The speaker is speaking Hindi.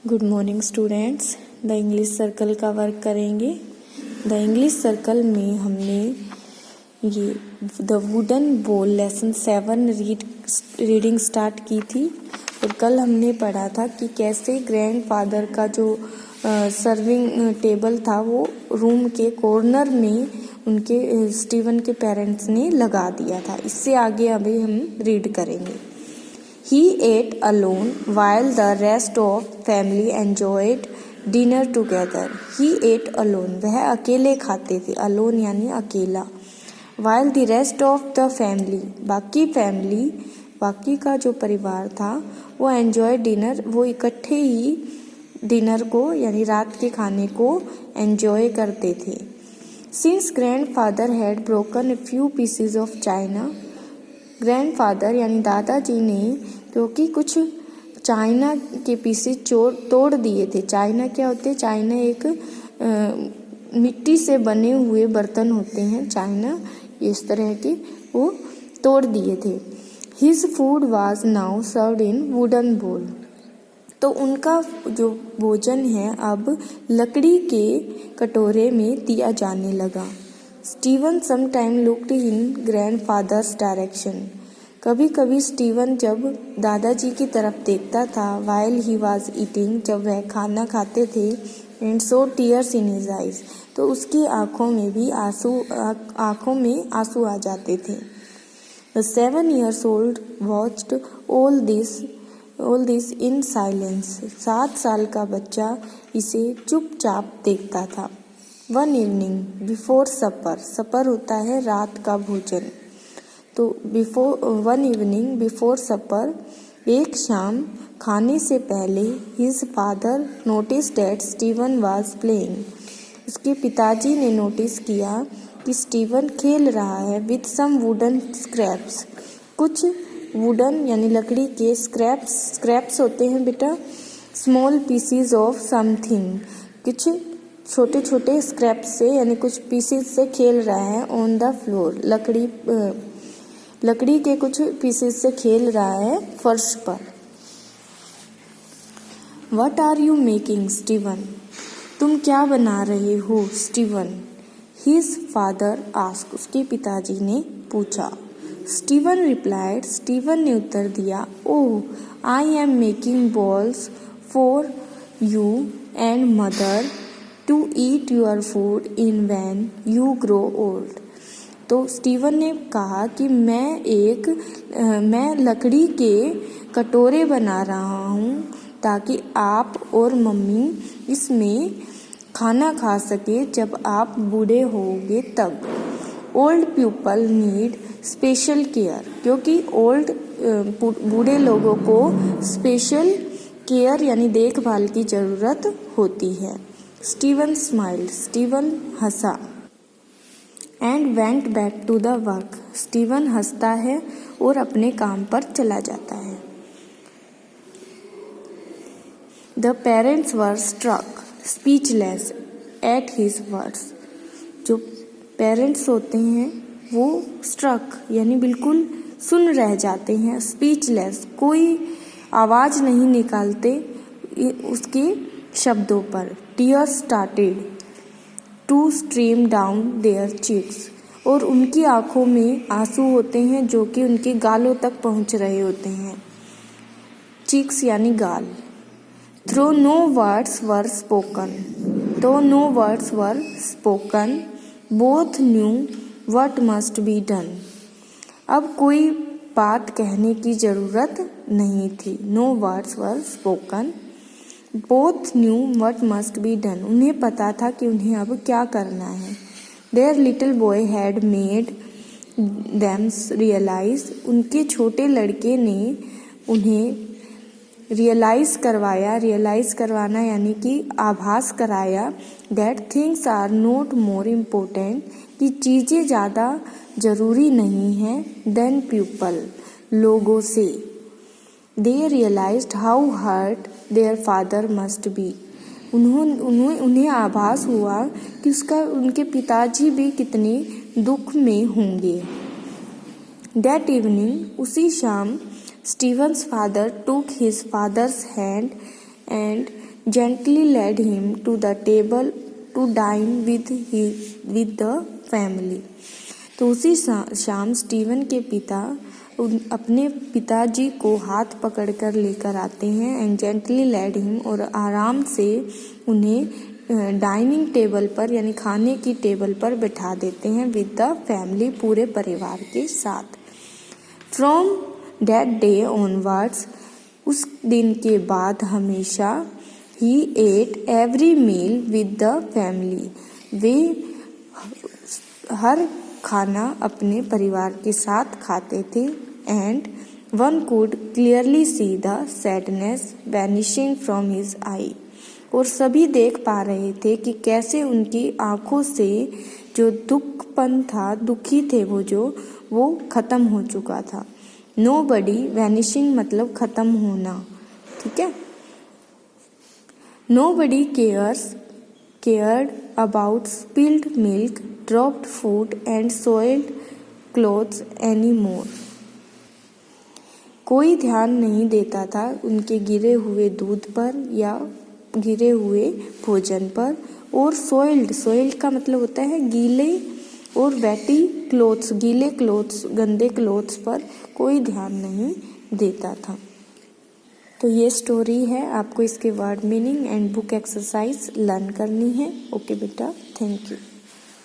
Good morning students. The English circle का वर्क करेंगे। द इंग्लिश सर्कल में हमने ये द वुडन बोल लेसन 7 रीडिंग स्टार्ट की थी और कल हमने पढ़ा था कि कैसे ग्रैंडफादर का जो सर्विंग टेबल था वो रूम के कॉर्नर में उनके स्टीवन के पेरेंट्स ने लगा दिया था। इससे आगे अभी हम रीड करेंगे। He ate alone while the rest of family enjoyed dinner together. He ate alone. वह अकेले खाते थे। alone यानी अकेला। While the rest of the family, बाकी का जो परिवार था वो enjoy dinner, वो इकट्ठे ही डिनर को यानी रात के खाने को enjoy करते थे। Since grandfather had broken a few pieces of china, grandfather यानी दादाजी ने क्योंकि कुछ चाइना के पीसेस तोड़ दिए थे। चाइना क्या होते हैं? चाइना एक मिट्टी से बने हुए बर्तन होते हैं। चाइना इस तरह के वो तोड़ दिए थे। His food was now served in wooden बोल। तो उनका जो भोजन है अब लकड़ी के कटोरे में दिया जाने लगा। Steven sometime looked in grandfathers direction. कभी कभी स्टीवन जब दादाजी की तरफ देखता था वाइल ही वाज ईटिंग, जब वह खाना खाते थे, and so tears in his eyes, तो उसकी आंखों में आंसू आ जाते थे। The 7 years old watched all this in silence. 7 साल का बच्चा इसे चुपचाप देखता था। वन इवनिंग बिफोर सपर होता है रात का भोजन। तो वन इवनिंग बिफोर सपर, एक शाम खाने से पहले, his father notice that Steven was playing. उसके पिताजी ने नोटिस किया कि स्टीवन खेल रहा है विथ सम वुडन स्क्रैप्स। कुछ वुडन यानी लकड़ी के स्क्रैप्स होते हैं बेटा, स्मॉल पीसीज ऑफ समथिंग, कुछ छोटे छोटे स्क्रैप्स से यानी कुछ पीसेस से खेल रहा है। ऑन द फ्लोर, लकड़ी के कुछ पीसेस से खेल रहा है फर्श पर। What are you making Steven? तुम क्या बना रहे हो स्टीवन? हिज फादर आस्क, उसके पिताजी ने पूछा। स्टीवन रिप्लाइड, स्टीवन ने उत्तर दिया, oh I am making bowls for you and mother to eat your food in when you grow old. तो स्टीवन ने कहा कि मैं लकड़ी के कटोरे बना रहा हूँ ताकि आप और मम्मी इसमें खाना खा सके जब आप बूढ़े होंगे तब। Old people need special care, क्योंकि बूढ़े लोगों को स्पेशल केयर यानी देखभाल की ज़रूरत होती है। स्टीवन स्माइल्ड, स्टीवन हंसा। And went back to the work, Steven हंसता है और अपने काम पर चला जाता है। The parents were struck speechless at his words. जो पेरेंट्स होते हैं वो स्ट्रक यानी बिल्कुल सुन रह जाते हैं, स्पीचलेस कोई आवाज़ नहीं निकालते उसके शब्दों पर। Tears started to stream down their cheeks, और उनकी आंखों में आंसू होते हैं जो कि उनके गालों तक पहुंच रहे होते हैं। चीक्स यानी गाल। Though no words were spoken, both knew what must be done. अब कोई बात कहने की जरूरत नहीं थी। No words were spoken, both knew what must be done, उन्हें पता था कि उन्हें अब क्या करना है। Their little boy had made them realise, उनके छोटे लड़के ने उन्हें रियलाइज करवाना यानी कि आभास कराया, that things are not more important, कि चीज़ें ज़्यादा ज़रूरी नहीं हैं, देन पीपल, लोगों से। They realized how hurt their father must be. उन्हें आभास हुआ कि उनके पिताजी भी कितने दुख में होंगे। That evening, उसी शाम, Stephen's father took his father's hand and gently led him to the table to dine with the family. तो उसी शाम स्टीवन के पिता अपने पिताजी को हाथ पकड़कर लेकर आते हैं एंड जेंटली लेड हिम, और आराम से उन्हें डाइनिंग टेबल पर यानी खाने की टेबल पर बैठा देते हैं विद द फैमिली, पूरे परिवार के साथ. फ्रॉम दैट डे ऑनवर्ड्स, उस दिन के बाद हमेशा ही ate every meal with the family, वे हर खाना अपने परिवार के साथ खाते थे. And one could clearly see the sadness vanishing from his eye, और सभी देख पा रहे थे कि कैसे उनकी आंखों से जो दुखपन था, दुखी थे वो खत्म हो चुका था. नोबडी, वैनिशिंग मतलब खत्म होना, ठीक है. Nobody cared about spilled milk, dropped food and soiled clothes anymore. कोई ध्यान नहीं देता था उनके गिरे हुए दूध पर या गिरे हुए भोजन पर. और सोइल्ड का मतलब होता है गीले, और वेटी क्लोथ्स, गीले क्लोथ्स, गंदे क्लोथ्स पर कोई ध्यान नहीं देता था. तो ये स्टोरी है, आपको इसके word meaning and book exercise learn करनी है. ओके बेटा, थैंक यू.